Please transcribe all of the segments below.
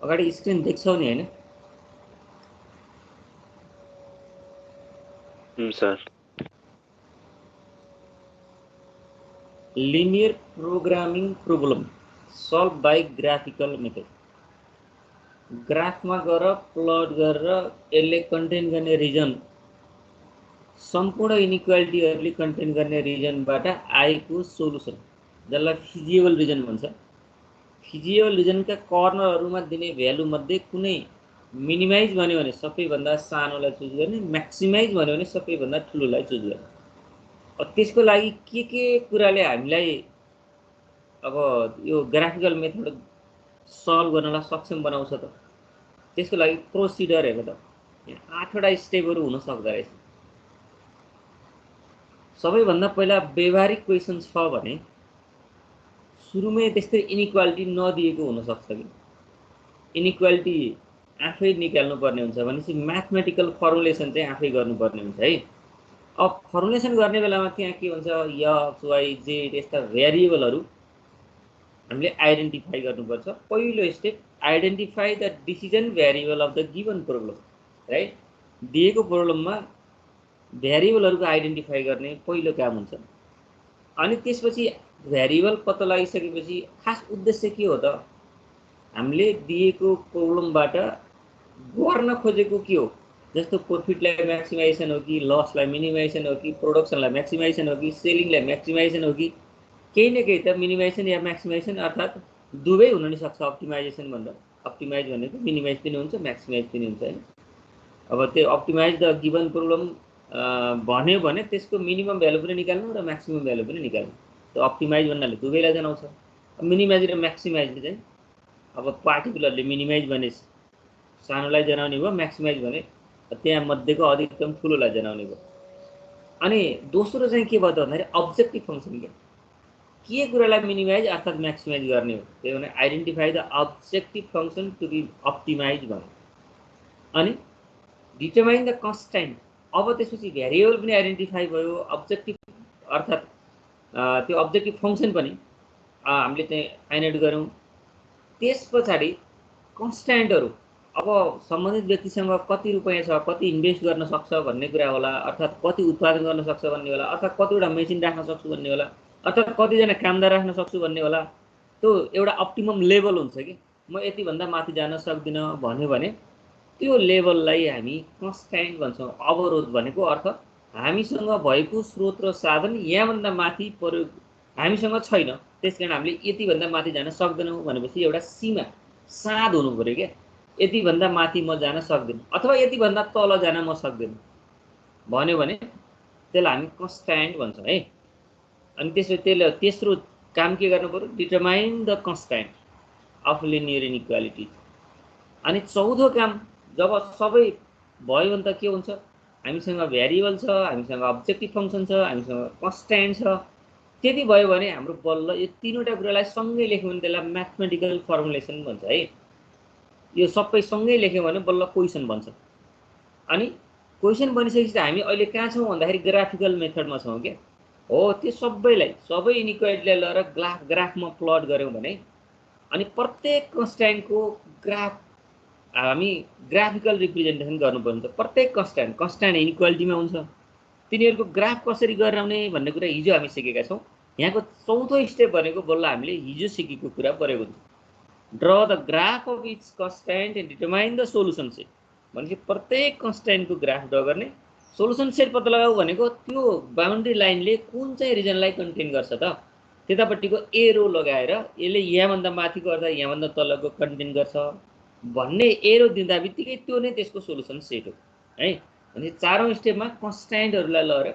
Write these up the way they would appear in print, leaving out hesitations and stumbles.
अगाडि स्क्रिन देख्छौ नि हैन? Sir linear programming problem solve by graphical method. ग्राफमा गएर प्लट गरेर यसले कन्टेन गर्ने रिजन सम्पूर्ण इनिक्वालिटीहरूले कन्टेन गर्ने रिजनबाट आएको सोलुसन जसलाई फिजिबल रिजन भन्छ। फिजिबल रिजनका कर्नरहरूमा दिने भ्यालु मध्ये कुनै मिनिमाइज भन्यो भने सबैभन्दा सानोलाई चुज गर्ने, म्याक्सिमाइज भन्यो भने सबैभन्दा ठुलोलाई चुज गर्ने। त्यसको लागि के कुराले हामीलाई अब यो ग्राफिकल मेथड सल्भ गर्नलाई सक्षम बनाउँछ त? त्यसको लागि प्रोसिडर हेर त, यहाँ 8वटा स्टेपहरू हुन सक्दो रहेछ। सबैभन्दा पहिला व्यवहारिक क्वेसन छ भने सुरुमै त्यस्तै इनिक्वालिटी नदिएको हुनसक्छ कि इनिक्वालिटी आफै निकाल्नु पर्ने हुन्छ भनेपछि म्याथमेटिकल फर्मुलेसन चाहिँ आफै गर्नुपर्ने हुन्छ है। अब फर्मुलेसन गर्ने बेलामा त्यहाँ के हुन्छ, एक्स वाई जेड यस्ता भेरिएबलहरू हामीले आइडेन्टिफाई गर्नुपर्छ। पहिलो step identify the decision variable of the given problem, right? दिएको प्रब्लममा भेरिएबलहरूको आइडेन्टिफाई गर्ने पहिलो काम हुन्छ। अनि त्यसपछि भेरिएबल पत्ता लगाइसकेपछि खास उद्देश्य के हो त? हामीले दिएको प्रब्लमबाट गर्न खोजेको के हो? जस्तो प्रॉफिटलाई म्याक्सिमाइजेसन हो कि लसलाई मिनिमाइजेसन हो कि प्रोडक्सनलाई म्याक्सिमाइजेसन हो कि सेलिङलाई म्याक्सिमाइजेसन हो कि केही न केही त मिनिमाइजेसन या म्याक्सिमाइजेसन अर्थात् दुवै हुन नि सक्छ। अप्टिमाइजेसन भन्दा अप्टिमाइज भनेको मिनिमाइज पनि हुन्छ म्याक्सिमाइज पनि हुन्छ हैन। अब त्यो अप्टिमाइज द गिभन प्रब्लम भन्यो भने त्यसको मिनिमम भ्यालु पनि निकाल्नु र म्याक्सिमम भ्यालु पनि निकाल्नु। त्यो अप्टिमाइज भन्नाले दुवैलाई जनाउँछ। मिनिमाइज र म्याक्सिमाइजले चाहिँ अब पार्टिकुलरले मिनिमाइज भने सानोलाई जनाउने भयो, म्याक्सिमाइज भने त्यहाँ मध्येको अधिकतम ठुलोलाई जनाउने भयो। अनि दोस्रो चाहिँ के भयो त भन्दाखेरि अब्जेक्टिभ फङ्सन के कुरालाई मिनिमाइज अर्थात् म्याक्सिमाइज गर्ने हो। त्यही भने identify the objective function to be optimize भन्यो। अनि डिटरमाइन द कन्स्ट्यान्ट, अब त्यसपछि भेरिएबल पनि आइडेन्टिफाई भयो, अब्जेक्टिभ अर्थात् त्यो अब्जेक्टिभ फङ्सन पनि हामीले चाहिँ फाइन्ड आउट गऱ्यौँ। त्यस पछाडि कन्स्ट्यान्टहरू, अब सम्बन्धित व्यक्तिसँग कति रुपैयाँ छ, कति इन्भेस्ट गर्न सक्छ भन्ने कुरा होला, अर्थात् कति उत्पादन गर्न सक्छ भन्ने होला, अर्थात् कतिवटा मेसिन राख्न सक्छु भन्ने होला, अर्थात् कतिजना कामदार राख्न सक्छु भन्ने होला। त्यो एउटा अप्टिमम लेभल हुन्छ कि म यतिभन्दा माथि जान सक्दिनँ भन्यो भने त्यो लेभललाई हामी कन्स्ट्यान्ट भन्छौँ। अवरोध भनेको अर्थ हामीसँग भएको स्रोत र साधन यहाँभन्दा माथि प्रयोग हामीसँग छैन, त्यस कारण हामीले यतिभन्दा माथि जान सक्दैनौँ भनेपछि एउटा सीमा साध हुनु पऱ्यो क्या। यतिभन्दा माथि म जान सक्दिनँ अथवा यतिभन्दा तल जान म सक्दिनँ भन्यो भने त्यसलाई हामी कन्स्ट्यान्ट भन्छौँ है। अनि त्यसले तेस्रो काम के गर्नु पर्यो? Determine the constant of linear inequality. अनि चौथो काम जब सबै भयो भने त के हुन्छ? हामीसँग भेरिएबल छ, हामीसँग अब्जेक्टिभ फङ्सन छ, हामीसँग कन्स्ट्यान्ट छ। त्यति भयो भने हाम्रो बल्ल यो तीनवटा कुरालाई सँगै लेख्यो भने त्यसलाई म्याथमेटिकल फर्मुलेसन भन्छ है। यो सबै सँगै लेख्यो भने बल्ल क्वेसन बन्छ। अनि क्वेसन बनिसकेपछि हामी अहिले कहाँ छौँ भन्दाखेरि ग्राफिकल मेथडमा छौँ क्या। हो, त्यो सबै इनिक्वालिटीलाई लिएर ग्राफमा प्लट गऱ्यौँ भने अनि प्रत्येक कन्स्ट्यान्टको ग्राफ हामी ग्राफिकल रिप्रेजेन्टेसन गर्नुपर्ने। प्रत्येक कन्स्ट्यान्ट इनिक्वालिटीमा हुन्छ। तिनीहरूको ग्राफ कसरी गराउने भन्ने कुरा हिजो हामी सिकेका छौँ। यहाँको चौथो स्टेप भनेको बल्ल हामीले हिजो सिकेको कुरा परेको हुन्छ। Draw the graph of each constant and determine the solution set भनेपछि प्रत्येक कन्स्ट्यान्टको ग्राफ ड्र गर्ने, सोलुसन सेट पत्ता लगाऊ भनेको त्यो बााउन्ड्री लाइनले कुन चाहिँ रिजनलाई कन्टेन गर्छ त त्यतापट्टिको एरो लगाएर यसले यहाँभन्दा माथिको अर्थात् यहाँभन्दा तलको कन्टेन गर्छ भन्ने एरो दिँदा बित्तिकै त्यो नै त्यसको सोलुसन सेट हो है। भने चारौँ स्टेपमा कन्स्ट्यान्टहरूलाई लिएर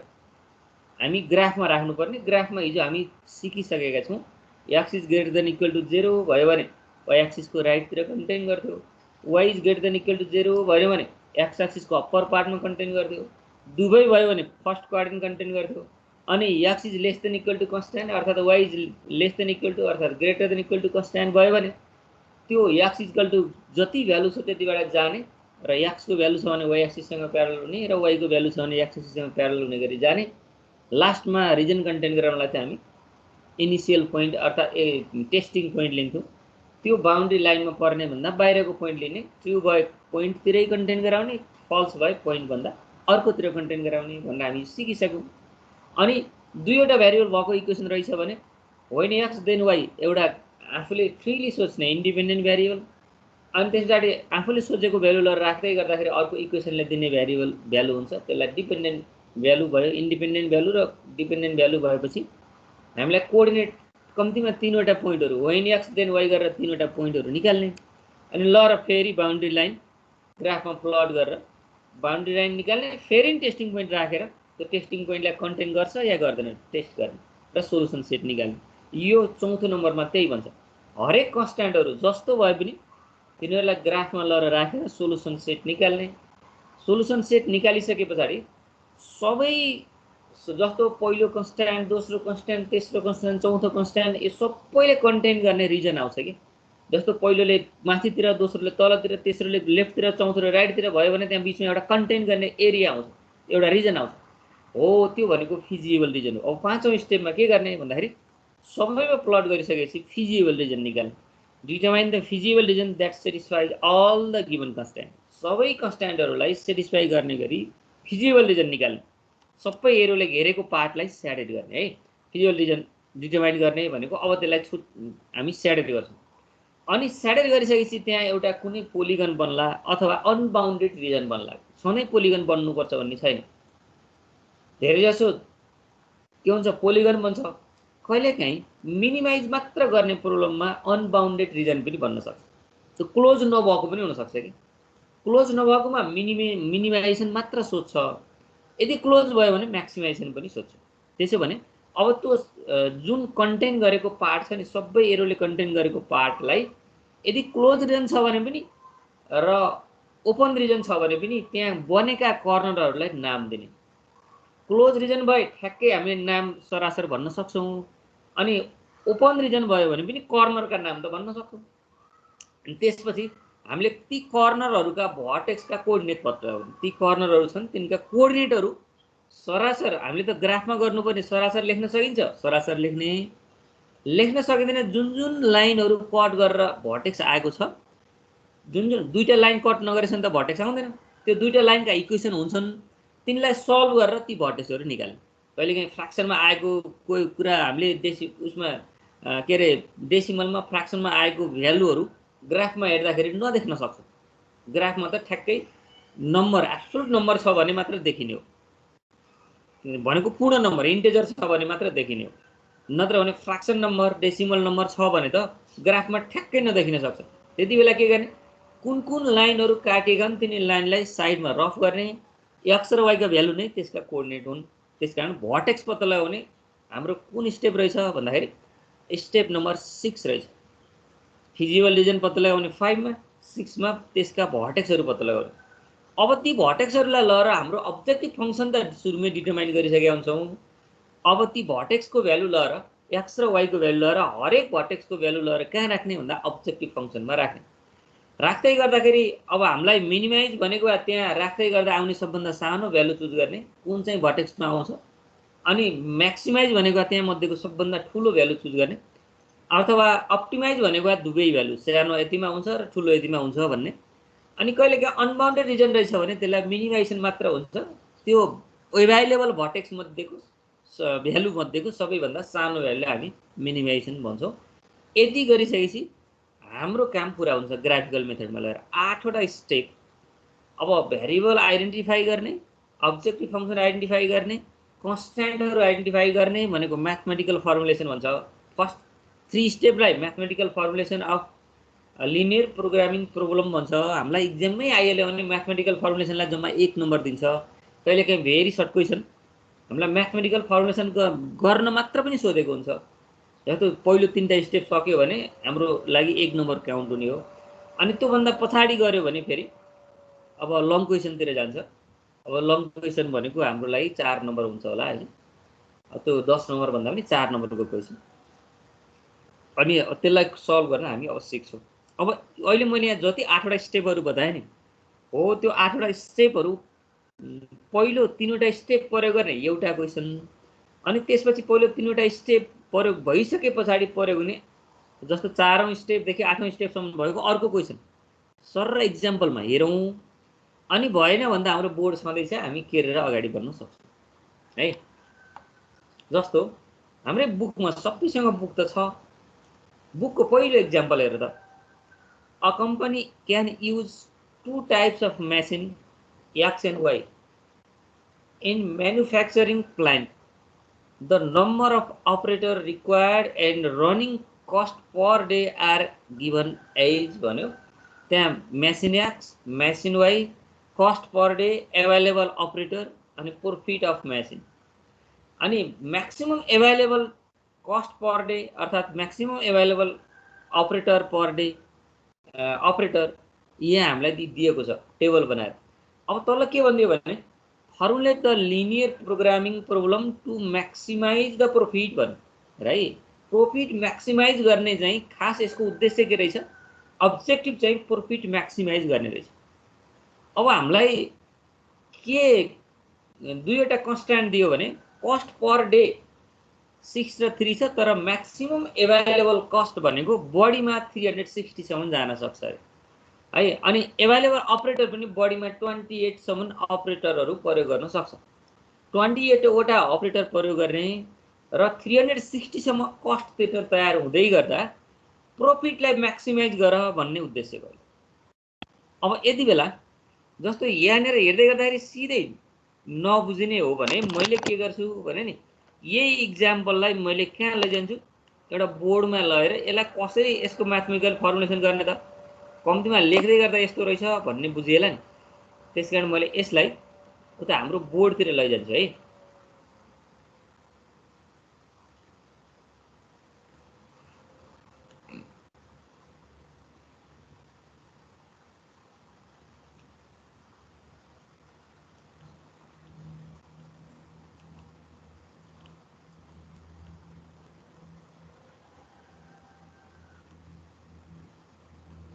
हामी ग्राफमा राख्नुपर्ने। ग्राफमा हिजो हामी सिकिसकेका छौँ। X is greater than equal to 0 भयो भने वाइ एक्सिसको राइटतिर कन्टेन गर्थ्यो, y is greater than equal to 0 भयो भने एक्स एक्सिसको अप्पर पार्टमा कन्टेन गर्थ्यो, दुवै भयो भने फर्स्ट क्वाड्रेन्ट कन्टेन गर्थ्यो। अनि x is less than equal to constant अर्थात् y is less than equal to अर्थात् greater than equal to constant भयो भने त्यो एक्स इक्वल टु जति भ्यालु छ त्यतिबाट जाने र एक्सको भ्यालु छ भने वाइ एक्सिससँग प्यारल हुने र वाइको भ्यालु छ भने एक्स एक्सिससँग प्यारल हुने गरी जाने। लास्टमा रिजन कन्टेन गराउनलाई चाहिँ हामी इनिसियल पोइन्ट अर्थात् टेस्टिङ पोइन्ट लिन्थ्यौँ। त्यो बाउन्ड्री लाइनमा पर्ने भन्दा बाहिरको पोइन्ट लिने, ट्रु भए पोइन्टतिरै कन्टेन गराउने, फल्स भए पोइन्ट भन्दा अर्कोतिर कन्टेन गराउने भनेर हामी सिकिसक्यौँ। अनि दुईवटा भ्यारिएबल भएको इक्वेसन रहेछ भने होइन एक्स देन वाइ एउटा आफूले फ्रीली सोच्ने इन्डिपेन्डेन्ट भ्यारिएबल, अनि त्यस पछाडि आफूले सोचेको भ्यालुलाई राख्दै गर्दाखेरि अर्को इक्वेसनले दिने भ्यारिएबल भ्यालु हुन्छ, त्यसलाई डिपेन्डेन्ट भ्यालु भयो। इन्डिपेन्डेन्ट भ्यालु र डिपेन्डेन्ट भ्यालु भएपछि हामीलाई कोअर्डिनेट कम्तीमा 3वटा पोइन्टहरू होइन एक्स देन वाइ गरेर 3वटा पोइन्टहरू निकाल्ने। अनि ल र फेरि बाउन्ड्री लाइन ग्राफमा प्लट गरेर बाउन्ड्री लाइन निकाल्ने, फेरि टेस्टिङ पोइन्ट राखेर त्यो टेस्टिङ पोइन्टलाई कन्टेन गर्छ या गर्दैन टेस्ट गर्ने र सोलुसन सेट निकाल्ने। यो 4थो नम्बरमा त्यही भन्छ। हरेक कन्स्ट्यान्टहरू जस्तो भए पनि तिनीहरूलाई ग्राफमा लगेर राखेर सोलुसन सेट निकाल्ने। सोलुसन सेट निकालिसके पछाडि सबै जस्तो पहिलो कन्स्ट्यान्ट, दोस्रो कन्स्ट्यान्ट, तेस्रो कन्स्ट्यान्ट, चौथो कन्स्ट्यान्ट यो सबैले कन्टेन गर्ने रिजन आउँछ कि। जस्तो पहिलोले माथितिर, दोस्रोले तलतिर, तेस्रोले लेफ्टतिर, चौथोले राइटतिर भयो भने त्यहाँ बिचमा एउटा कन्टेन गर्ने एरिया आउँछ, एउटा रिजन आउँछ। हो त्यो भनेको फिजिबल रिजन हो। अब 5औं स्टेपमा के गर्ने भन्दाखेरि सबैमा प्लट गरिसकेपछि फिजिबल रिजन निकाल्ने। Determine the feasible region that satisfies all the given constant. सबै कन्स्ट्यान्टहरूलाई सेटिस्फाई गर्ने गरी फिजिबल रिजन निकाल्ने। सबै एरोले घेरेको पार्टलाई स्याडेड गर्ने है। फिजिबल रिजन डिटरमाइन गर्ने भनेको अब त्यसलाई हामी स्याडेड गर्छौँ। अनि स्याडेड गरिसकेपछि त्यहाँ एउटा कुनै पोलिगन बन्ला अथवा अनबाउन्डेड रिजन बन्ला। सधैँ पोलिगन बन्नुपर्छ भन्ने छैन। धेरैजसो के हुन्छ पोलिगन बन्छ, कहिलेकाहीँ मिनिमाइज मात्र गर्ने प्रब्लममा अनबाउन्डेड रिजन पनि बन्न सक्छ। त्यो क्लोज नभएको पनि हुनसक्छ कि। क्लोज नभएकोमा मिनिमाइजेसन मात्र सोध्छ, यदि क्लोज भयो भने म्याक्सिमाइजेसन पनि सोध्छ। त्यसो भने अब त्यो जुन कन्टेन गरेको पार्ट छ नि, सबै एरोले कन्टेन गरेको पार्टलाई यदि क्लोज रिजन छ भने पनि र ओपन रिजन छ भने पनि त्यहाँ बनेका कर्नरहरूलाई नाम दिने। क्लोज रिजन भए ठ्याक्कै हामीले नाम सरासर भन्न सक्छौँ, अनि ओपन रिजन भयो भने पनि कर्नरका नाम त भन्न सक्छौँ। अनि त्यसपछि हामीले ती कर्नरहरूका भर्टेक्सका कोअर्डिनेट पत्ता गर्ने। ती कर्नरहरू छन् तिनका कोअर्डिनेटहरू सरासर हामीले त ग्राफमा गर्नुपर्ने, सरासर लेख्न सकिन्छ, सरासर लेख्न सकिँदैन। जुन जुन लाइनहरू कट गरेर भर्टेक्स आएको छ, जुन दुईटा लाइन कट नगरेसम्म त भर्टेक्स आउँदैन, त्यो दुईटा लाइनका इक्वेसन हुन्छन्, तिनलाई सल्भ गरेर ती भर्टेक्सहरू निकाल्ने। कहिलेकाहीँ फ्र्याक्सनमा आएको कोही कुरा हामीले उसमा के अरे डेसिमलमा फ्र्याक्सनमा आएको भ्यालुहरू ग्राफमा हेर्दाखेरि नदेख्न सक्छ। ग्राफमा त ठ्याक्कै नम्बर एब्सोल्युट नम्बर छ भने मात्र देखिने हो, भनेको पूर्ण नम्बर इन्टिजर छ भने मात्र देखिने हो। नत्र भने फ्र्याक्सन नम्बर, डेसिमल नम्बर छ भने त ग्राफमा ठ्याक्कै नदेखिन सक्छ। त्यति बेला के गर्ने, कुन कुन लाइनहरू काटेका छन् तिनी लाइनलाई साइडमा रफ गर्ने। एक्स र वाइका भ्यालु नै त्यसका कोअर्डिनेट हुन्। त्यसकारण भर्टेक्स पत्ता लगाउने हाम्रो कुन स्टेप रहेछ भन्दाखेरि स्टेप नम्बर 6 रहेछ। फिजिबल रिजन पत्ता लगाउने 5 मा, 6 मा त्यसका भर्टेक्सहरू पत्ता लगाउने। अब ती भर्टेक्सहरूलाई लगेर हाम्रो अब्जेक्टिभ फङ्सन त सुरुमै डिटरमाइन गरिसकेका हुन्छौँ। अब ती भर्टेक्सको भ्यालु लगेर एक्स र वाइको भ्यालु लगेर हरेक भर्टेक्सको भ्यालु लगेर कहाँ राख्ने भन्दा अब्जेक्टिभ फङ्सनमा राख्ने। राख्दै गर्दाखेरि अब हामीलाई मिनिमाइज भनेको त्यहाँ राख्दै गर्दा आउने सबभन्दा सानो भ्यालु चुज गर्ने, कुन चाहिँ भर्टेक्समा आउँछ। अनि म्याक्सिमाइज भनेको त्यहाँ मध्येको सबभन्दा ठुलो भ्यालु चुज गर्ने, अथवा अप्टिमाइज भनेको दुवै भ्यालु सानो यतिमा हुन्छ र ठुलो यतिमा हुन्छ भन्ने। अनि कहिलेकाहीँ अनबाउन्डेड रिजन रहेछ भने त्यसलाई मिनिमाइजेसन मात्र हुन्छ। त्यो एभाइलेबल भर्टेक्स मध्येको भ्यालु मध्येको सबैभन्दा सानो भ्यालुलाई हामी मिनिमाइजेसन भन्छौँ। यति गरिसकेपछि हाम्रो काम पुरा हुन्छ ग्राफिकल मेथडमा लगेर। 8वटा स्टेप। अब भ्यारिएबल आइडेन्टिफाई गर्ने, अब्जेक्टिभ फङ्सन आइडेन्टिफाई गर्ने, कन्स्ट्यान्टहरू आइडेन्टिफाई गर्ने भनेको म्याथमेटिकल फर्मुलेसन भन्छ। फर्स्ट 3 स्टेपलाई mathematical formulation of linear programming problem भन्छ। हामीलाई इक्जाममै आइहाल्यो भने म्याथमेटिकल फर्मुलेसनलाई जम्मा 1 नम्बर दिन्छ। कहिलेकाहीँ भेरी सर्ट क्वेसन हामीलाई म्याथमेटिकल फर्मुलेसन गर्न मात्र पनि सोधेको हुन्छ। जस्तो पहिलो 3टा स्टेप सक्यो भने हाम्रो लागि 1 नम्बर काउन्ट हुने हो। अनि त्योभन्दा पछाडि गऱ्यो भने फेरि अब लङ क्वेसनतिर जान्छ। अब लङ क्वेसन भनेको हाम्रो लागि 4 नम्बर हुन्छ होला हैन। त्यो 10 नम्बर भन्दा पनि 4 नम्बरको क्वेसन। अनि त्यसलाई सल्भ गर्न हामी अब सिक्छौँ। अब अहिले मैले यहाँ जति 8वटा स्टेपहरू बताएँ नि, हो त्यो 8वटा स्टेपहरू पहिलो 3वटा स्टेप प्रयोग गर्ने एउटा क्वेसन, अनि त्यसपछि पहिलो 3वटा स्टेप प्रयोग भइसके पछाडि प्रयोग हुने जस्तो 4औं स्टेपदेखि 8औं स्टेपसम्म भएको अर्को क्वेसन सर र इक्जाम्पलमा हेरौँ अनि भएन भन्दा हाम्रो बोर्ड छँदैछ हामी केरेर अगाडि बढ्न सक्छौँ है। जस्तो हाम्रै बुकमा सबैसँग बुक त छ, बुकको पहिलो इक्जाम्पल हेर त, a company can use 2 types of machine x and y in manufacturing plant, the number of operator required and running cost per day are given as भन्यो। त्यहाँ machine x, machine y, cost per day, available operator अनि profit of machine. अनि maximum available cost per day अर्थात् maximum available operator per day operator यहाँ हामीलाई दिएको छ table बनाएर। अब तल के भनिदियो भने formulate the linear programming problem to maximize the profit भन्यो है। प्रॉफिट म्याक्सिमाइज गर्ने चाहिँ खास यसको उद्देश्य के रहेछ, अब्जेक्टिभ चाहिँ प्रॉफिट म्याक्सिमाइज गर्ने रहेछ। अब हामीलाई के दुईवटा कन्स्ट्यान्ट दियो भने कस्ट पर डे 6 र 3 छ, तर म्याक्सिमम एभाइलेबल कस्ट भनेको बढीमा 360 सम्म जान सक्छ है। अनि एभाइलेबल अपरेटर पनि बढीमा 28 सम्म अपरेटरहरू प्रयोग गर्न सक्छ। 28 वटा अपरेटर प्रयोग गर्ने र 360 सम्म कस्ट तिर्न तयार हुँदै गर्दा प्रॉफिटलाई म्याक्सिमाइज गर भन्ने उद्देश्य भयो। अब यति बेला जस्तो यहाँनिर हेर्दै गर्दाखेरि सिधै नबुझिने हो भने मैले के गर्छु भने नि यही इक्जाम्पललाई मैले कहाँ लैजान्छु, एउटा बोर्डमा लगेर यसलाई कसरी यसको म्याथमेटिकल फर्मुलेसन गर्ने त कम्तीमा लेख्दै गर्दा यस्तो रहेछ भन्ने बुझिएला नि। त्यसकारण मैले यसलाई उता हाम्रो बोर्डतिर लैजान्छु है।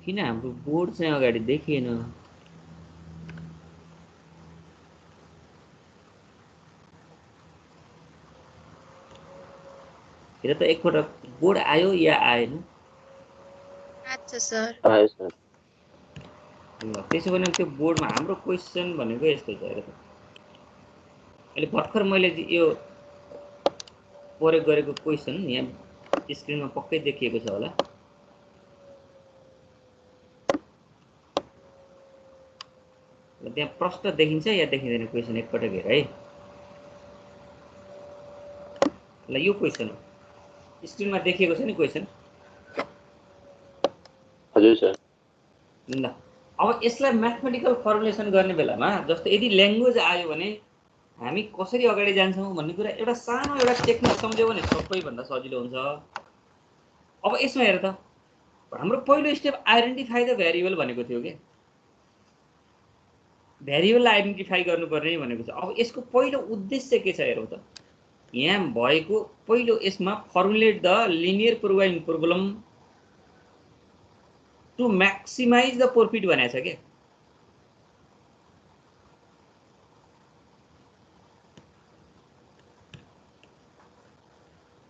किन हाम्रो बोर्ड चाहिँ अगाडि देखिएन? हेर त एकपल्ट बोर्ड आयो या आएन? अच्छा सर। आयो सर। त्यसो भने त्यो बोर्डमा हाम्रो क्वेसन भनेको यस्तो छ। हेर त अहिले भर्खर मैले यो प्रयोग गरेको क्वेसन यहाँ स्क्रिनमा पक्कै देखिएको छ होला। त्यहाँ प्रश्न देखिन्छ या देखिँदैन क्वेसन एकपटक हेर है। ल यो क्वेसन हो, स्क्रिनमा देखिएको छ नि क्वेसन? हजुर सर। ल अब यसलाई म्याथमेटिकल फर्मुलेसन गर्ने बेलामा जस्तो यदि ल्याङ्ग्वेज आयो भने हामी कसरी अगाडि जान्छौँ भन्ने कुरा एउटा सानो एउटा टेक्निक सम्झ्यौँ भने सबैभन्दा सजिलो हुन्छ। अब यसमा हेर त, हाम्रो पहिलो स्टेप आइडेन्टिफाई द भेरिएबल भनेको थियो कि भेरिएबललाई आइडेन्टिफाई गर्नुपर्ने भनेको छ। अब यसको पहिलो उद्देश्य के छ हेरौँ त। यहाँ भएको पहिलो यसमा formulate the linear programming problem to maximize the profit भनेको छ के।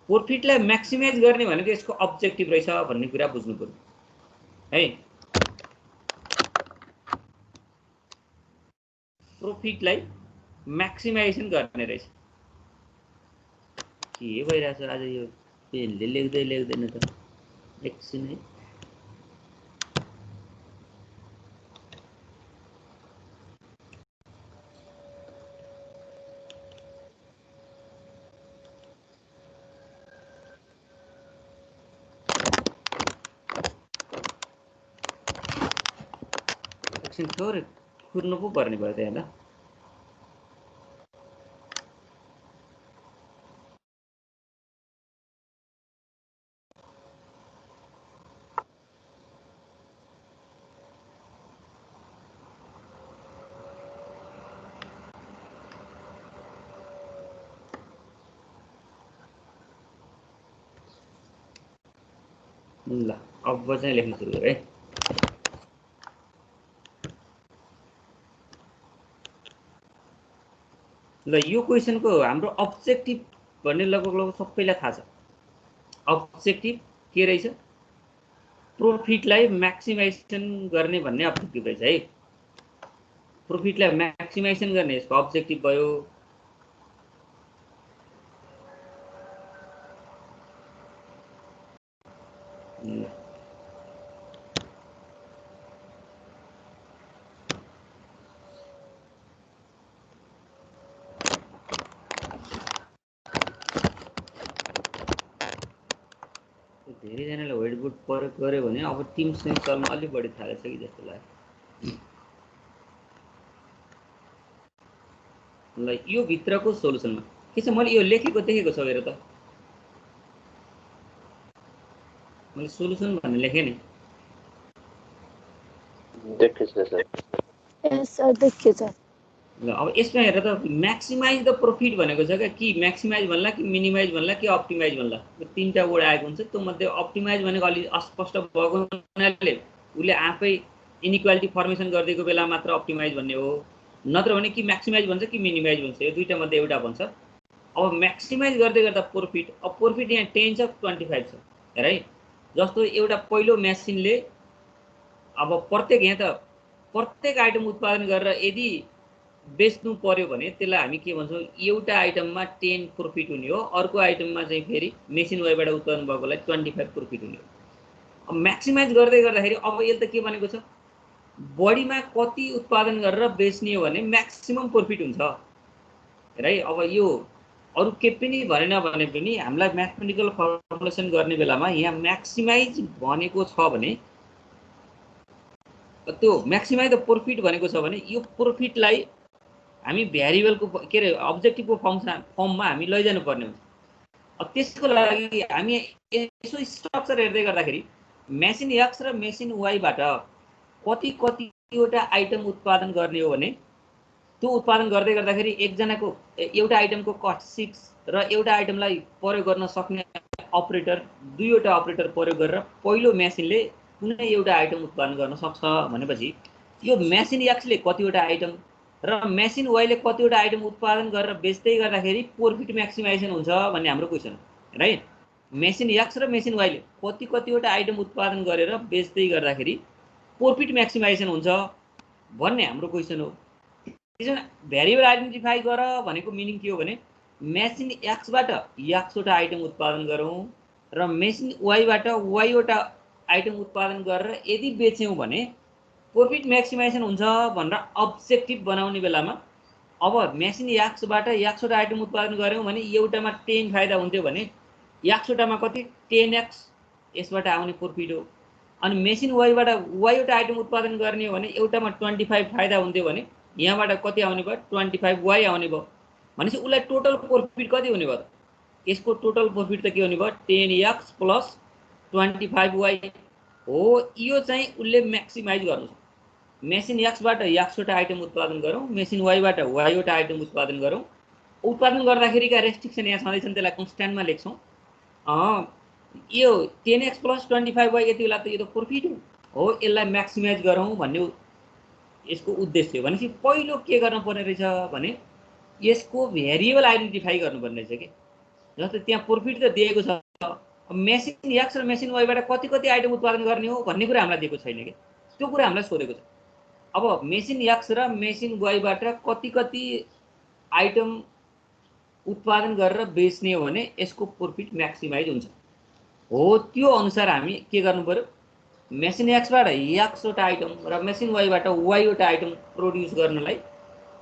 प्रॉफिटलाई म्याक्सिमाइज गर्ने भनेको यसको अब्जेक्टिभ रहेछ भन्ने कुरा बुझ्नु पर्यो है। प्रॉफिटलाई म्याक्सिमाइजेसन गर्ने रहेछ। के भइरहेछ आज यो पेनले लेख्दै लेख्दैन त? एकछिन है। एकछिन थोरै कुर्नु पो पर्ने भयो त्यहाँ ल। ल अब चाहिँ लेख्न सुरु गरे है। ल यो क्वेसनको हाम्रो अब्जेक्टिभ भन्ने लगभग सबैलाई थाहा छ। अब्जेक्टिभ के रहेछ? प्रोफिटलाई म्याक्सिमाइजेसन गर्ने भन्ने अब्जेक्टिभ रहेछ है। प्रोफिटलाई म्याक्सिमाइजेसन गर्ने यसको अब्जेक्टिभ भयो। धेरैजनाले व्हाइट बोर्ड प्रयोग गर्यो भने अब टिम्स इन्स्टलमा अलिक बढी थालेछ कि जस्तो लाग्यो। ल यो भित्रको सोलुसनमा के छ, मैले यो लेखेको देखेको छ हेर त, मैले सोलुसन भन्ने लेखेँ नि। देखेछ सर। यस सर देखेछ। ल अब यसमा हेर त, म्याक्सिमाइज द प्रोफिट भनेको छ क्या, कि म्याक्सिमाइज भन्ला कि मिनिमाइज भन्ला कि अप्टिमाइज भन्ला, यो तीनटा वर्ड आएको हुन्छ। त्यो मध्ये अप्टिमाइज भनेको अलि अस्पष्ट भएको हुनाले उसले आफै इनइक्वालिटी फर्मेसन गरिदिएको बेला मात्र अप्टिमाइज भन्ने हो, नत्र भने कि म्याक्सिमाइज भन्छ कि मिनिमाइज भन्छ, यो दुईटा मध्ये एउटा भन्छ। अब म्याक्सिमाइज गर्दै गर्दा प्रोफिट, अब प्रोफिट यहाँ 10 छ 25 छ हेर है। जस्तो एउटा पहिलो मेसिनले अब प्रत्येक यहाँ त प्रत्येक आइटम उत्पादन गरेर यदि बेच्नु पर्यो भने त्यसलाई हामी के भन्छौँ, एउटा आइटममा 10 प्रोफिट हुने हो, अर्को आइटममा चाहिँ फेरि मेसिन वाइबाट उत्पादन भएकोलाई 25 प्रोफिट हुने हो। अब म्याक्सिमाइज गर्दै गर्दाखेरि अब यसले त के भनेको छ, बढीमा कति उत्पादन गरेर बेच्ने हो भने म्याक्सिमम प्रोफिट हुन्छ हेर है। अब यो अरू के पनि भनेन भने पनि हामीलाई म्याथमेटिकल फर्मुलेसन गर्ने बेलामा यहाँ म्याक्सिमाइज भनेको छ भने, त्यो म्याक्सिमाइज द प्रोफिट भनेको छ भने यो प्रोफिटलाई हामी भ्यारिएबलको के अरे अब्जेक्टिभको फर्ममा हामी लैजानु पर्ने हुन्छ। अब त्यसको लागि हामी यसो स्ट्रक्चर हेर्दै गर्दाखेरि मेसिन एक्स र मेसिन वाईबाट कतिवटा आइटम उत्पादन गर्ने हो भने, त्यो उत्पादन गर्दै गर्दाखेरि एकजनाको एउटा आइटमको कस्ट 6 र एउटा आइटमलाई प्रयोग गर्न सक्ने अपरेटर, दुईवटा अपरेटर प्रयोग गरेर पहिलो मेसिनले कुनै एउटा आइटम उत्पादन गर्न सक्छ भनेपछि यो मेसिन एक्सले कतिवटा आइटम र मेसिन वाईले कतिवटा आइटम उत्पादन गरेर बेच्दै गर्दाखेरि प्रोफिट म्याक्सिमाइजेसन हुन्छ भन्ने हाम्रो क्वेसन है। मेसिन एक्स र मेसिन वाईले कतिवटा आइटम उत्पादन गरेर बेच्दै गर्दाखेरि प्रोफिट म्याक्सिमाइजेसन हुन्छ भन्ने हाम्रो क्वेसन हो। त्यसमा भ्यारिएबल आइडेन्टिफाई गर भनेको मिनिङ के हो भने, मेसिन एक्सबाट एक्सवटा आइटम उत्पादन गरौँ र मेसिन वाईबाट वाईवटा आइटम उत्पादन गरेर यदि बेच्यौँ भने प्रोफिट म्याक्सिमाइजेसन हुन्छ भनेर अब्जेक्टिभ बनाउने बेलामा, अब मेसिन एक्सबाट एक्सवटा आइटम उत्पादन गऱ्यौँ भने एउटामा 10 फाइदा हुन्थ्यो भने एक्सवटामा कति 10x यसबाट आउने प्रोफिट हो। अनि मेसिन वाईबाट वाईवटा आइटम उत्पादन गर्ने हो भने एउटामा 25 फाइदा हुन्थ्यो भने यहाँबाट कति आउने भयो, 25y आउने भयो। भनेपछि उसलाई टोटल प्रोफिट कति हुने भयो त, यसको टोटल प्रोफिट त के हुने भयो, 10x प्लस 25y हो। यो चाहिँ उसले म्याक्सिमाइज गर्नु छ। मेसिन एक्सबाट एक्सवटा आइटम उत्पादन गरौँ, मेसिन वाईबाट वाईवटा आइटम उत्पादन गरौँ। उत्पादन गर्दाखेरिका रेस्ट्रिक्सन यहाँ छँदैछन्, त्यसलाई कन्स्ट्यान्टमा लेख्छौँ। यो 10x प्लस 25y यति बेला त यो त प्रोफिट हो, यसलाई म्याक्सिमाइज गरौँ भन्ने यसको उद्देश्य हो। भनेपछि पहिलो के गर्नुपर्ने रहेछ भने यसको भेरिएबल आइडेन्टिफाई गर्नुपर्ने रहेछ कि, जस्तो त्यहाँ प्रोफिट त दिएको छ, मेसिन एक्स र मेसिन वाईबाट कति आइटम उत्पादन गर्ने हो भन्ने कुरा हामीलाई दिएको छैन कि, त्यो कुरा हामीलाई सोधेको छ। अब मेसिन एक्स र मेसिन वाईबाट कति आइटम उत्पादन गरेर बेच्ने हो भने यसको प्रोफिट म्याक्सिमाइज हुन्छ हो। त्यो अनुसार हामी के गर्नु पर्यो, मेसिन एक्सबाट एक्सवटा आइटम र मेसिन वाईबाट वाईवटा आइटम प्रोड्युस गर्नलाई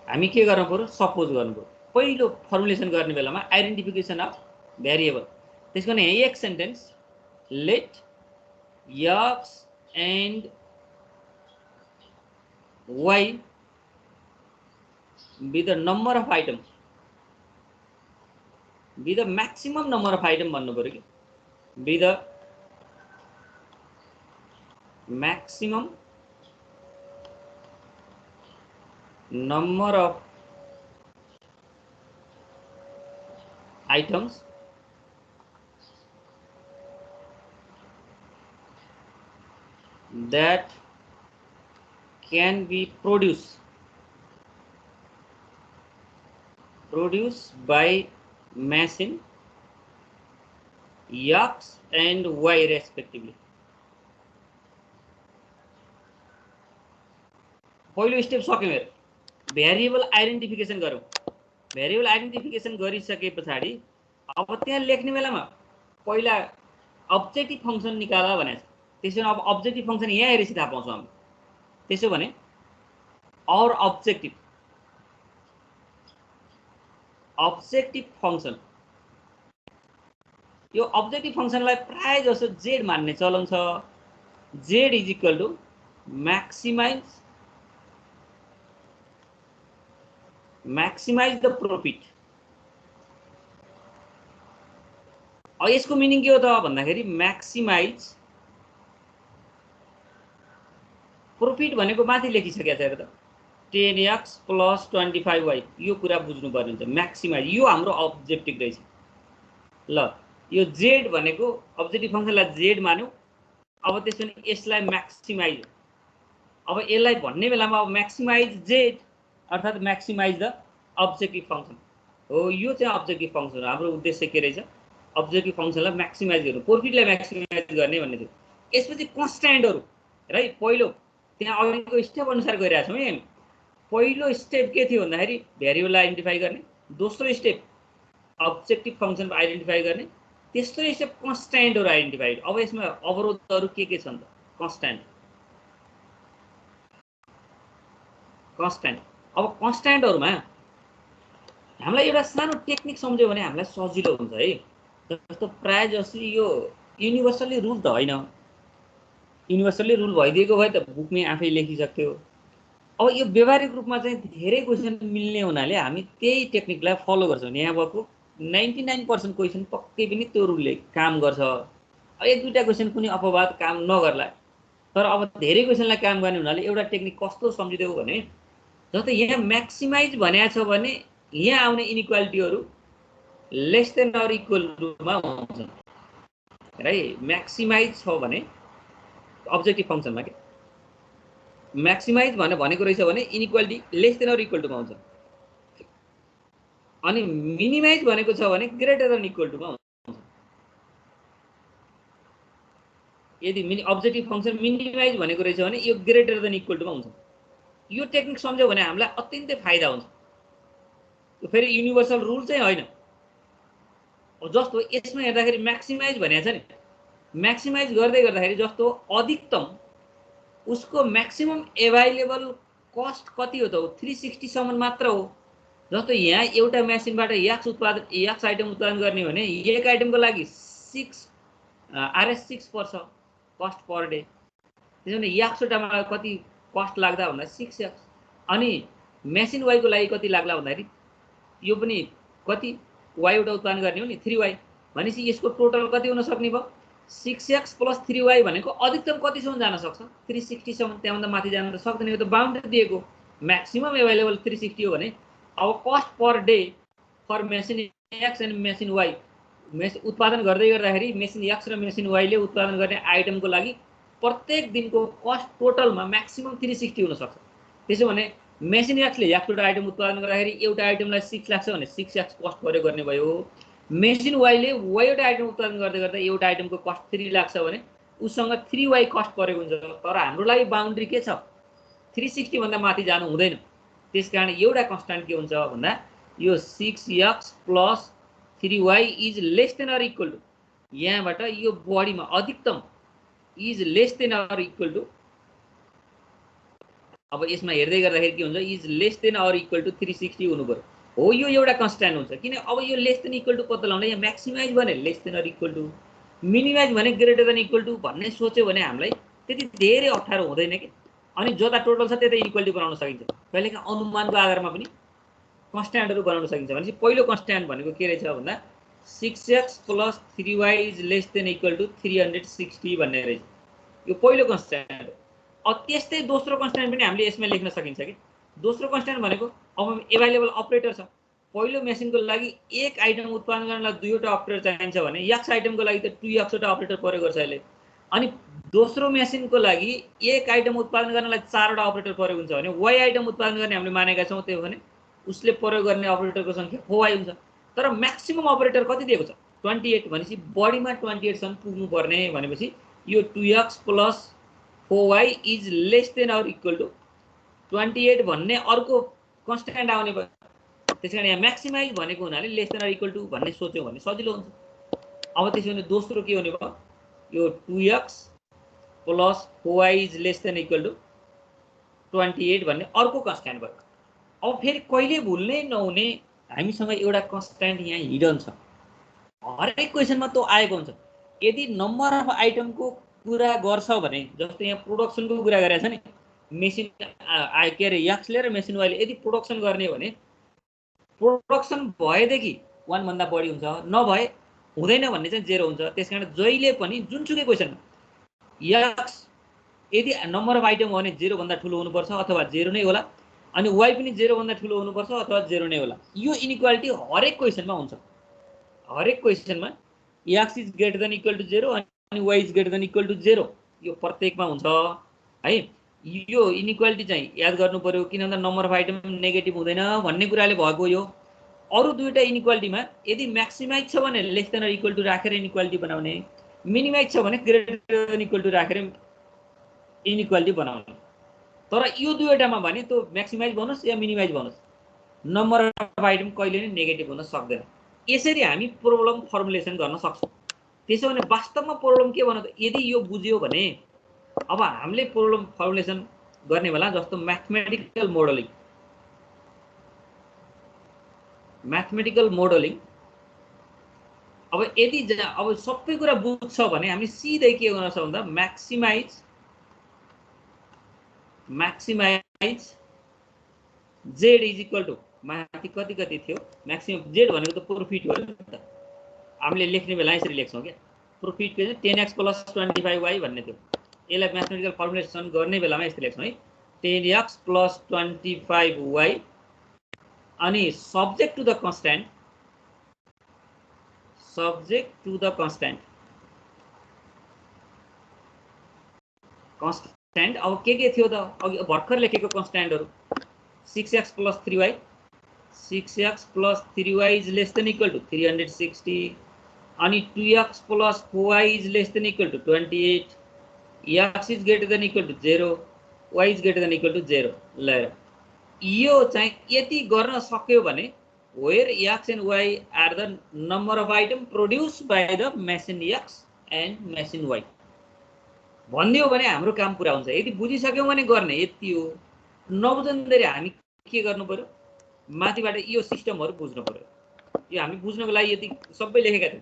हामी के गर्नु पर्यो, सपोज गर्नु पर्यो। पहिलो फर्मुलेसन गर्ने बेलामा आइडेन्टिफिकेसन अफ भेरिएबल, त्यसको नि एक sentence, let x and y be the number of items, be the maximum number of item भन्नु पर्यो कि, be the maximum number of items that can be produced by machine X and Y respectively. पहिलो step सक्यो मेरो, variable identification गरौँ। Variable identification गरिसके पछाडि अब त्यहाँ लेख्ने बेलामा पहिला अब्जेक्टिभ फङ्सन निकाल भनेको छ। त्यसो भने अब अब्जेक्टिभ फङ्सन यहाँ हेरेपछि थाहा पाउँछौँ हामी। त्यसो भने और अब्जेक्टिभ फङ्सन, यो अब्जेक्टिभ फङ्सनलाई प्राय जसो जेड मान्ने चलन छ। Z is equal to maximize the profit. अब यसको मिनिङ के हो त भन्दाखेरि मैक्सिमाइज प्रॉफिट भनेको माथि लेखिसकेको छ हेर त, 10x + 25y, यो कुरा बुझ्नु पर्ने हुन्छ। मैक्सिमाइज यो हाम्रो अब्जेक्टिभ रहेछ। ल यो जेड भनेको अब्जेक्टिभ फङ्सनलाई जेड मान्यौ। अब त्यसैले यसलाई मैक्सिमाइज, अब यसलाई भन्ने बेलामा अब मैक्सिमाइज जेड अर्थात् मैक्सिमाइज द अब्जेक्टिभ फङ्सन हो। यो चाहिँ अब्जेक्टिभ फङ्सन हो। हाम्रो उद्देश्य के रहेछ, अब्जेक्टिभ फङ्सनलाई मैक्सिमाइज गर्नु, प्रॉफिटलाई मैक्सिमाइज गर्ने भन्ने थियो। यसपछि कन्स्ट्यान्टहरु है, पहिलो त्यहाँ अगाडिको स्टेप अनुसार गइरहेछौँ है। पहिलो स्टेप के थियो भन्दाखेरि भेरिएबल आइडेन्टिफाई गर्ने, दोस्रो स्टेप अब्जेक्टिभ फङ्सन आइडेन्टिफाई गर्ने, तेस्रो स्टेप कन्स्ट्यान्टहरु आइडेन्टिफाई। अब यसमा अवरोधहरु के छन् त, कन्स्ट्यान्ट। अब कन्स्ट्यान्टहरुमा हामीलाई एउटा सानो टेक्निक सम्झ्यो भने हामीलाई सजिलो हुन्छ है। जस्तो प्राय जसो यो युनिभर्सली रुल त होइन, युनिभर्सली रुल भइदिएको भए त बुकमै आफै लेखिसक्थ्यो। अब यो व्यावहारिक रूपमा चाहिँ धेरै क्वेसन मिल्ने हुनाले हामी त्यही टेक्निकलाई फलो गर्छौँ। यहाँ भएको 99% क्वेसन पक्कै पनि त्यो रुलले काम गर्छ। एक दुईटा क्वेसन कुनै अपवाद काम नगर्ला, तर अब धेरै क्वेसनलाई काम गर्ने हुनाले एउटा टेक्निक कस्तो सम्झिदेऊ भने, जस्तै यहाँ मैक्सिमाइज भनेको छ भने यहाँ आउने इनइक्वालिटीहरु लेस देन अर इक्वल टुमा हुन्छन् है। मैक्सिमाइज छ भने अब्जेक्टिभ फङ्सनमा के मैक्सिमाइज भनेको रहेछ भने inequality less than or equal टुमा हुन्छ, अनि मिनिमाइज भनेको छ भने ग्रेटर देन इक्वल टुमा हुन्छ। यदि अब्जेक्टिभ फङ्सन मिनिमाइज भनेको रहेछ भने यो ग्रेटर देन इक्वल टुमा हुन्छ। यो टेक्निक सम्झ्यो भने हामीलाई अत्यन्तै फाइदा हुन्छ। यो फेरि युनिभर्सल रुल चाहिँ होइन। जस्तो यसमा हेर्दाखेरि मैक्सिमाइज भनेको छ नि, मैक्सिमाइज गर्दै गर्दाखेरि जस्तो अधिकतम उसको मैक्सिमम एभाइलेबल कस्ट कति हो त, 360 सम्म मात्र हो। जस्तो यहाँ एउटा मेसिनबाट एक्स आइटम उत्पादन गर्ने भने एक आइटमको लागि 6 RS6 पर्छ कस्ट पर डे। त्यसैले एक्सवटामा कति कस्ट लाग्दा भन्दा 6x, अनि मेसिन वाई को लागि कति लाग्ला भन्दाखेरि यो पनि कति वाईवटा उत्पादन गर्ने हो नि 3y, भनेपछि यसको टोटल कति हुन सक्ने भयो 6x + 3y भनेको अधिकतम कतिसम्म जान सक्छ 360 सम्म। त्यहाँभन्दा माथि जान त सक्दैन, यो त बाउन्ड्री दिएको म्याक्सिमम एभाइलेबल 360 हो भने अब cost per day for machine x and machine y, उत्पादन गर्दै गर्दाखेरि मेसिन एक्स र मेसिन वाईले उत्पादन गर्ने आइटमको लागि प्रत्येक दिनको कस्ट टोटलमा म्याक्सिमम 360 हुन सक्छ। त्यसो भने मेसिन एक्सले एक्सवटा आइटम उत्पादन गर्दाखेरि एउटा आइटमलाई 6 लाग्छ भने 6x कस्ट प्रयोग गर्ने भयो। मेसिन वाईले वाईवटा आइटम उत्पादन गर्दै गर्दा एउटा आइटमको कस्ट 3 लाग्छ भने उसँग 3y कस्ट प्रयोग हुन्छ। तर हाम्रो लागि बाउन्ड्री के छ, 360 भन्दा माथि जानु हुँदैन। त्यसकारण एउटा कन्स्ट्यान्ट के हुन्छ भन्दा यो 6x + 3y is less than or equal to, यहाँबाट यो बढीमा अधिकतम is less than or equal to, अब यसमा हेर्दै गर्दाखेरि के हुन्छ is less than or equal to 360 हुनु पर्यो हो। यो एउटा कन्स्ट्यान्ट हुन्छ, किन अब यो लेस देन इक्वल टु पत्ता लगाउन यहाँ मैक्सिमाइज भने less than or equal to, minimize भने ग्रेटर देन इक्वल टु भन्ने सोच्यो भने हामीलाई त्यति धेरै अप्ठ्यारो हुँदैन कि। अनि जता टोटल छ त्यतै इक्वालिटी बनाउन सकिन्छ। कहिलेकाहीँ अनुमानको आधारमा पनि कन्स्ट्यान्टहरु बनाउन सकिन्छ। भनेपछि पहिलो कन्स्ट्यान्ट भनेको के रहेछ भन्दा 6x + 3y is less than equal to 360 भन्ने रहेछ, यो पहिलो कन्स्ट्यान्ट। अब त्यस्तै दोस्रो कन्स्ट्यान्ट पनि हामीले यसमा लेख्न सकिन्छ कि। दोस्रो कन्स्ट्यान्ट भनेको अब एभाइलेबल अपरेटर छ। पहिलो मेसिनको लागि एक आइटम उत्पादन गर्नलाई दुईवटा अपरेटर चाहिन्छ भने एक्स आइटमको लागि त 2x वटा अपरेटर प्रयोग गर्छ यसले। अनि दोस्रो मेसिनको लागि एक आइटम उत्पादन गर्नलाई 4 वटा अपरेटर प्रयोग हुन्छ भने वाई आइटम उत्पादन गर्ने हामीले मानेका छौँ, त्यो भने उसले प्रयोग गर्ने अपरेटरको संख्या 4y हुन्छ। तर म्याक्सिमम अपरेटर कति दिएको छ 28, भनेपछि बढीमा 28 सम्म पुग्नु पर्ने। भनेपछि यो 2x + 4y is less than or equal to 28 भन्ने अर्को कन्स्ट्यान्ट आउने भयो। त्यसकारण यहाँ म्याक्सिमाइज भनेको हुनाले less than or equal to भन्ने सोच्यौँ भने सजिलो हुन्छ। अब त्यसो भने दोस्रो के हुने भयो, यो 2x plus 4y is less than equal to 28 भन्ने अर्को कन्स्ट्यान्ट भयो। अब फेरि कहिले भुल्नै नहुने हामीसँग एउटा कन्स्ट्यान्ट यहाँ हिडन छ, हरेक क्वेसनमा त्यो आएको हुन्छ। यदि नम्बर अफ आइटमको कुरा गर्छ भने, जस्तो यहाँ प्रोडक्सनको कुरा गरेको छ नि, मेसिन के अरे एक्सले र मेसिन वाइले यदि प्रोडक्सन गर्ने हो भने प्रोडक्सन भएदेखि 1 भन्दा बढी हुन्छ, नभए हुँदैन भन्ने चाहिँ 0 हुन्छ। त्यसकारण जहिले पनि जुनसुकै क्वेसनमा एक्स यदि नम्बर अफ आइटम हो भने 0 भन्दा ठुलो हुनुपर्छ अथवा 0 नै होला, अनि वाइ पनि 0 भन्दा ठुलो हुनुपर्छ अथवा 0 नै होला। यो इनइक्वालिटी हरेक क्वेसनमा हुन्छ। हरेक क्वेसनमा x is greater than equal to 0 अनि y is greater than equal to 0, यो प्रत्येकमा हुन्छ है। यो इनइक्वालिटी चाहिँ याद गर्नु पर्यो, किन भन्दा नम्बर अफ आइटम नेगेटिभ हुँदैन भन्ने कुराले भएको यो। अरू दुईवटा इनइक्वालिटीमा यदि म्याक्सिमाइज छ भने less than or equal to राखेर इनइक्वालिटी बनाउने, मिनिमाइज छ भने ग्रेटर देन इक्वल टु राखेर इनइक्वालिटी बनाउने। तर यो दुईवटामा भने त्यो म्याक्सिमाइज भन्नुहोस् या मिनिमाइज भन्नुहोस्, नम्बर अफ आइटम कहिले नै नेगेटिभ हुन सक्दैन। यसरी हामी प्रोब्लम फर्मुलेसन गर्न सक्छौँ। त्यसो भने वास्तवमा प्रोब्लम के भन्नु त, यदि यो बुझ्यो भने अब हामीले प्रोब्लम फर्मुलेसन गर्ने बेला जस्तो म्याथमेटिकल मोडलिङ, अब यदि अब सबै कुरा बुझ्छ भने हामी सिधै के गर्न सक्छौँ त, maximize z is equal to माथि कति थियो, म्याक्सिमम जेड भनेको त प्रोफिट हो नि त। हामीले लेख्ने बेला यसरी लेख्छौँ क्या, प्रोफिट के 10x प्लस 25y भन्ने थियो। यसलाई म्याथमेटिकल फर्मुलेसन गर्ने बेलामा यस्तो लेख्छौँ है, 10x प्लस 25y अनि सब्जेक्ट टु द कन्स्ट्यान्ट अब के थियो त, अघि भर्खर लेखेको कन्स्ट्यान्टहरू 6x plus 3y, 6x plus 3y is less than equal to 360 अनि 2x plus 4y is less than equal to 28, x is greater than equal to 0, y is greater than equal to 0। ल यो चाहिँ यति गर्न सक्यो भने where x and y are the number of item produce by the machine x and machine y भनिदियो भने हाम्रो काम पुरा हुन्छ। यदि बुझिसक्यौँ भने गर्ने, यति हो। नबुझ्दाखेरि हामी के गर्नु पर्यो, माथिबाट यो सिस्टमहरू बुझ्नु पर्यो। यो हामी बुझ्नको लागि यति सबै लेखेका थियौँ।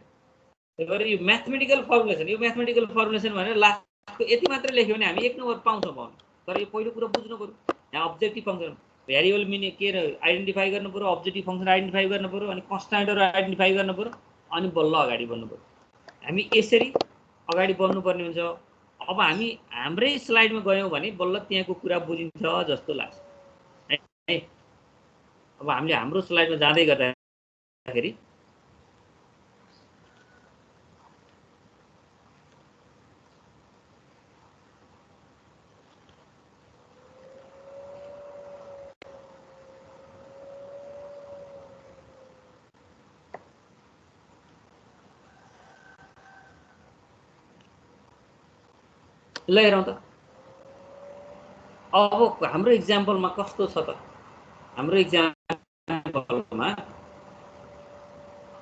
त्यही भएर यो म्याथमेटिकल फर्मुलेसन भनेर लास्टको यति मात्र लेख्यो भने हामी 1 नम्बर पाउँछौँ पाउनु। तर यो पहिलो कुरा बुझ्नु पर्यो। यहाँ अब्जेक्टिभ फङ्सन भेरिएबल के आइडेन्टिफाई गर्नु पर्यो, अब्जेक्टिभ फङ्सन आइडेन्टिफाई गर्नु पर्यो, अनि कन्स्ट्यान्टहरू आइडेन्टिफाई गर्नु पर्यो, अनि बल्ल अगाडि बढ्नु पर्यो। हामी यसरी अगाडि बढ्नुपर्ने हुन्छ। अब हामी हाम्रै स्लाइडमा गयौँ भने बल्ल त्यहाँको कुरा बुझिन्छ जस्तो लाग्छ है। अब हामीले हाम्रो स्लाइडमा जाँदै गर्दाखेरि ल हेरौँ त, अब हाम्रो इक्जाम्पलमा कस्तो छ त। हाम्रो इक्जाम्पलमा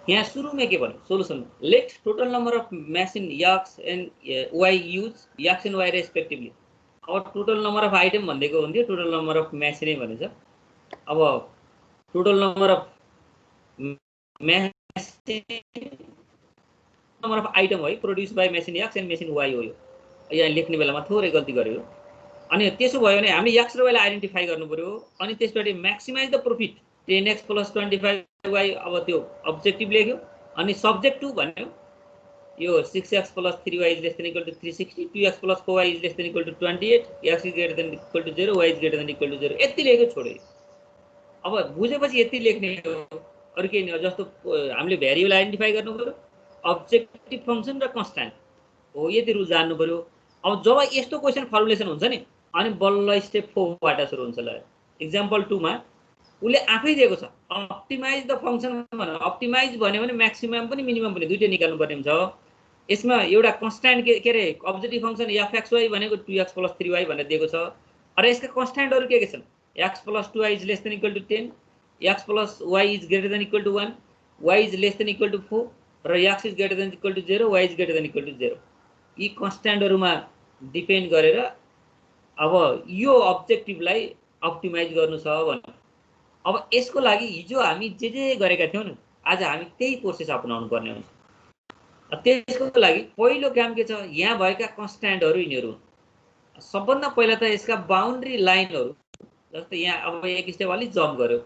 यहाँ सुरुमै के भन्यो, solution let total number of machine x and y use x and y respectively. अब टोटल नम्बर अफ आइटम भनेको हुन्थ्यो, टोटल नम्बर अफ मेसिनै भनेछ। अब टोटल नम्बर अफ आइटम है produce by machine x and machine y हो। यो यहाँ लेख्ने बेलामा थोरै गल्ती गर्यो। अनि त्यसो भयो भने हामीले एक्स र वाइलाई आइडेन्टिफाई गर्नु पर्यो। अनि त्यसपछि maximise the profit 10x plus 25y, अब त्यो अब्जेक्टिभ लेख्यो। अनि सब्जेक्ट टु भन्यो यो 6x plus 3y is less than equal to 360, 2x plus 4y is less than equal to 28, x is greater than equal to 0, y is greater than equal to 0। यति लेख्यो, छोड्यो। अब बुझेपछि यति लेख्ने हो, अरू केही नहीं। जस्तो हामीले भेरिएबल आइडेन्टिफाई गर्नु पर्यो, अब्जेक्टिभ फङ्सन र कन्स्ट्यान्ट हो, यति रुल जान्नु पर्यो। अब जब यस्तो क्वेसन फर्मुलेसन हुन्छ नि, अनि बल्ल स्टेप 4 बाट सुरु हुन्छ। ल इक्जाम्पल 2 मा उसले आफै दिएको छ अप्टिमाइज द फङ्सन भनेर। अप्टिमाइज भन्यो भने म्याक्सिमम पनि मिनिमम पनि दुईटै निकाल्नु पर्ने हुन्छ। यसमा एउटा कन्स्ट्यान्ट के अरे अब्जेक्टिभ फङ्सन fxy भनेको 2x प्लस 3y भनेर दिएको छ। र यसका कन्स्ट्यान्टहरू के छन्, x plus 2i is less than equal to 10, x plus y is greater than equal to 1, y is less than equal to 4 र x is greater than equal to 0, y is greater than equal to 0. यी कन्स्ट्यान्टहरुमा depend गरेर अब यो अब्जेक्टिभलाई optimise गर्नु छ भने अब यसको लागि हिजो हामी जे गरेका थियौं नि आज हामी त्यही प्रोसेस अपनाउनु पर्ने हुन्छ। त्यसको लागि पहिलो काम के छ यहाँ भएका कन्स्ट्यान्टहरु यिनीहरु सबभन्दा पहिला त यसका बाउन्ड्री लाइनहरु जस्तै यहाँ अब एक स्टेप अलि जम्प गर्यो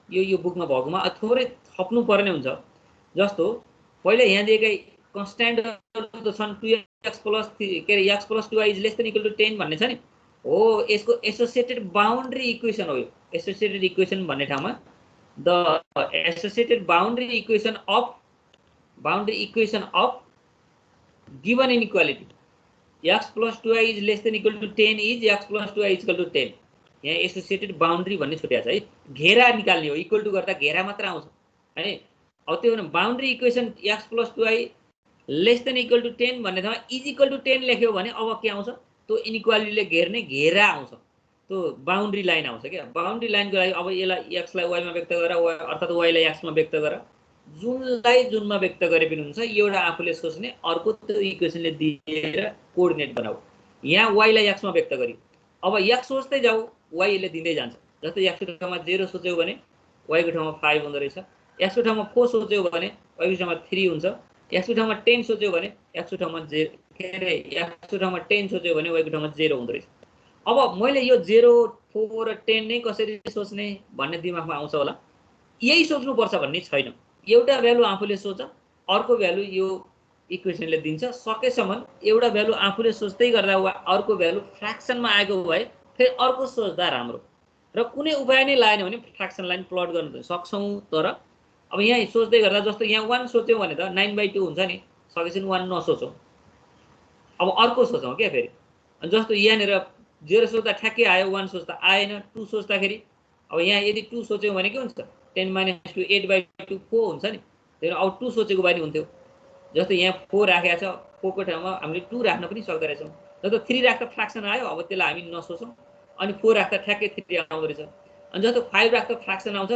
यो बुकमा भएकोमा थोरै थप्नु पर्ने हुन्छ। जस्तो पहिला यहाँ दिएकै कन्स्ट्यान्टहरु त छन् 2x प्लस के रे x plus 2y is less than equal to 10 भन्ने छ नि हो यसको एसोसिएटेड बाउन्ड्री इक्वेसन हो यो एसोसिएटेड इक्वेसन भन्ने ठाउँमा the associated boundary equation of given inequality x plus 2y is less than equal to 10 is x plus 2y is equal to 10 यहाँ एसोसिएटेड बाउन्ड्री भन्ने छुट्याछ है घेरा निकाल्ने हो इक्वल टु गर्दा घेरा मात्र आउँछ है। अब त्यो भने boundary equation x plus 2y less than equal to 10 भन्ने ठाउँमा इज इक्वल टु 10 लेख्यो भने अब के आउँछ त्यो इनइक्वालिटीले घेर्ने घेरा आउँछ त्यो बाउन्ड्री लाइन आउँछ के बाउन्ड्री लाइनको लागि अब यसलाई x लाई y मा व्यक्त गरेर अर्थात y लाई x मा व्यक्त गरेर जुनलाई जुनमा व्यक्त गरे पनि हुन्छ एउटा आफूले सोच्ने अर्को त्यो इक्वेसनले दिएर कोअर्डिनेट बनाऊ यहाँ y लाई x मा व्यक्त गरी अब x सोच्दै जाऊ y ले दिँदै जान्छ जस्तै x को ठाउँमा 0 सोच्यौ भने y को ठाउँमा 5 हुँदै रहेछ x को ठाउँमा 4 सोच्यौ भने y को ठाउँमा 3 हुन्छ x को ठाउँमा 10 सोच्यौ भने x को ठाउँमा 0 के रे x को ठाउँमा 10 सोच्यौ भने y को ठाउँमा 0 हुँदै रहेछ। अब मैले यो 0 4 र 10 नै कसरी सोच्ने भन्ने दिमागमा आउँछ होला यही सोच्नु पर्छ भन्ने छैन एउटा भ्यालु आफूले सोच अर्को भ्यालु यो इक्वेसनले दिन्छ सकेसम्म एउटा भ्यालु आफूले सोच्दै गर्दा वा अर्को भ्यालु फ्र्याक्सनमा आएको भए फेरि अर्को सोच्दा राम्रो र कुनै उपाय नै लागेन भने फ्र्याक्सन लाइन प्लट गर्न सक्छौं तर अब यहाँ सोच्दै गर्दा जस्तो यहाँ 1 सोच्यौ भने त 9/2 हुन्छ नि सकेसम्म 1 नसोचौं अब अर्को सोचौं के फेरि जस्तो यहाँनेर 0 सोच्दा ठ्याक्कै आयो 1 सोच्दा आएन 2 सोच्दाखेरि अब यहाँ यदि 2 सोच्यौ भने के हुन्छ 10 - 2 8/2 4 हुन्छ नि त्यसले अब 2 सोचेको बानी हुन्थ्यो जस्तो यहाँ 4 राखेको छ 4 को ठाउँमा हामीले 2 राख्न पनि सक्दै रहेछौं जस्तो 3 राख्दा फ्र्याक्सन आयो अब त्यसलाई हामी नसोचौं अनि 4 राख्दा ठ्याक्कै 3 आउँदै रहेछ अनि जस्तो 5 राख्दा फ्र्याक्सन आउँछ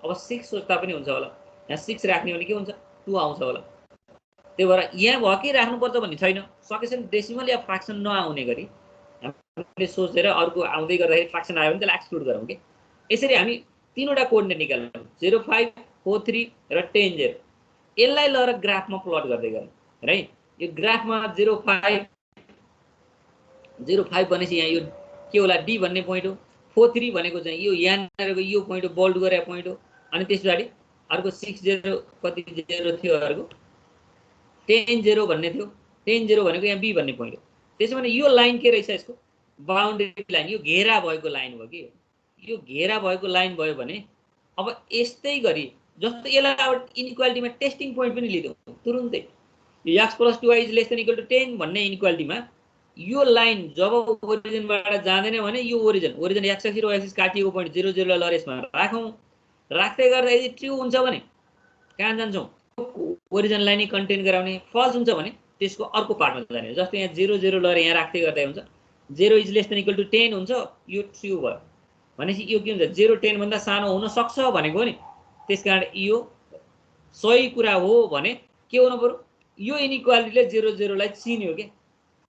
अब 6 सोच्दा पनि हुन्छ होला यहाँ 6 राख्ने भने के हुन्छ 2 आउँछ होला त्यही भएर यहाँ भएकै राख्नु पर्छ भन्ने छैन सकेसम्म डेसिमल या फ्र्याक्सन नआउने गरी हामीले सोचेर अर्को आउँदै गर्दाखेरि फ्र्याक्सन आयो भने त्यसलाई एक्सक्लुड गरौँ के यसरी हामी तीनवटा कोअर्डिनेट निकाल्छौं 0 5 4 3 र 10 0 यसलाई लएर ग्राफमा प्लट गर्दै गरौँ है यो ग्राफमा 0 5 भनेपछि यहाँ यो के होला डी भन्ने पोइन्ट हो 4 3 भनेको चाहिँ यो यहाँको यो पोइन्ट हो बोल्ड गरे पोइन्ट हो अनि त्यसपछि अर्को 6 0 कति 0 थियो अर्को 10 0 भन्ने थियो 10 0 भनेको यहाँ बी भन्ने पोइन्ट हो त्यसैले यो लाइन के रहेछ यसको बाउन्ड्री लाइन यो घेरा भएको लाइन हो कि यो घेरा भएको लाइन भयो भने अब यस्तै गरी जस्तो यसलाई अब इनइक्वालिटीमा टेस्टिङ पोइन्ट पनि लिदियौ तुरुन्तै यो x + 2y is less than equal to 10 भन्ने इनइक्वालिटीमा यो लाइन जब ओरिजिनबाट जाँदैन भने यो ओरिजिन x एक्सिस र y एक्सिस काटिएको पोइन्ट 0 0 लाई लरेसमा राखौं राख्दै गर्दा यदि ट्रु हुन्छ भने कहाँ जान्छौं ओरिजिनलाई नै कन्टेन गराउने फल्स हुन्छ भने त्यसको अर्को पार्टमा जाने जस्तो यहाँ 0 0 लरे यहाँ राख्दै गर्दा हुन्छ 0 is less than equal to 10 हुन्छ यो ट्रु भयो भनेपछि यो के हुन्छ 0 10 भन्दा सानो हुन सक्छ भनेको नि त्यसकारण यो सही कुरा हो भने के हुनु पर्यो यो इनइक्वालिटीले 0 0 लाई चिन्यो के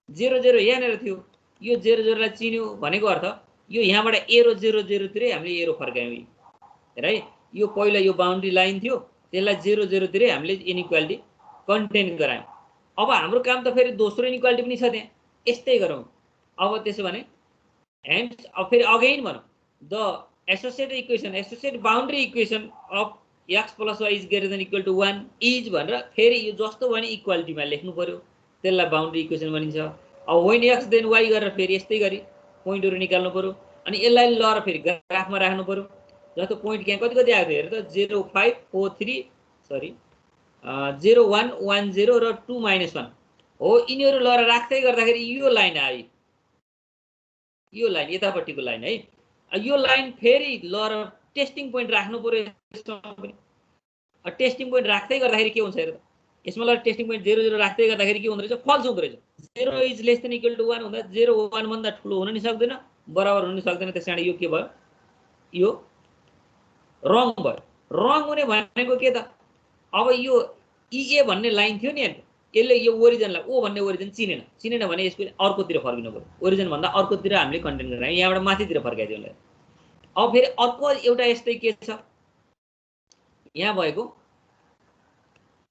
0 0 यहाँनेर थियो यो 0 0 लाई चिन्यो भनेको अर्थ यो यहाँबाट एरो 0 0 तिरै हामीले एरो फर्कायौं है यो पहिला यो बाउन्ड्री लाइन थियो त्यसलाई 0 0 तिरै हामीले इनइक्वालिटी कन्टेन गरायौं अब हाम्रो काम त फेरि दोस्रो इनइक्वालिटी पनि छ त्यहाँ यस्तै गरौँ अब त्यसो भने हेन्स अब फेरि अगेन भनौं the associated boundary equation of x + y is greater than equal to 1 is भनेर फेरि यो जस्तो भने इक्वालिटीमा लेख्नु पर्यो त्यसलाई बाउन्ड्री इक्वेसन भनिन्छ। अब व्हेन x देन y गरेर फेरि यस्तै गरी पोइन्टहरु निकाल्नु पर्यो अनि यसलाई लएर फेरि ग्राफमा राख्नु पर्यो जस्तो पोइन्ट यहाँ कति आएको थियो हेर त 0 5 4 3 सरी 0 1 1 0 र 2 - 1 हो यिनीहरु लएर राख्दै गर्दाखेरि यो लाइन आयो यो लाइन यतापट्टिको लाइन है यो लाइन फेरि लएर टेस्टिङ पोइन्ट राख्नु पर्यो यसमा पनि टेस्टिङ पोइन्ट राख्दै गर्दाखेरि के हुन्छ हेर त यसमा लएर टेस्टिङ पोइन्ट 0 0 राख्दै गर्दाखेरि के हुँदै रहेछ फल्स हुँदै रहेछ 0 is less than equal to 1 हुँदा 0 1 भन्दा ठुलो हुन नि सक्दैन बराबर हुन नि सक्दैन त्यसैले यो के भयो यो रङ भयो। रङ हुने भनेको के त, अब यो इए भन्ने लाइन थियो नि, यसले यो ओरिजिनलाई ओ भन्ने ओरिजिन चिनेन भने यसको अर्कोतिर फर्किनु पर्यो। ओरिजिन भन्दा अर्कोतिर हामीले कन्टेन्ट गरायौँ, यहाँबाट माथितिर फर्काइदियो यसलाई। अब फेरि अर्को एउटा यस्तै के छ यहाँ भएको,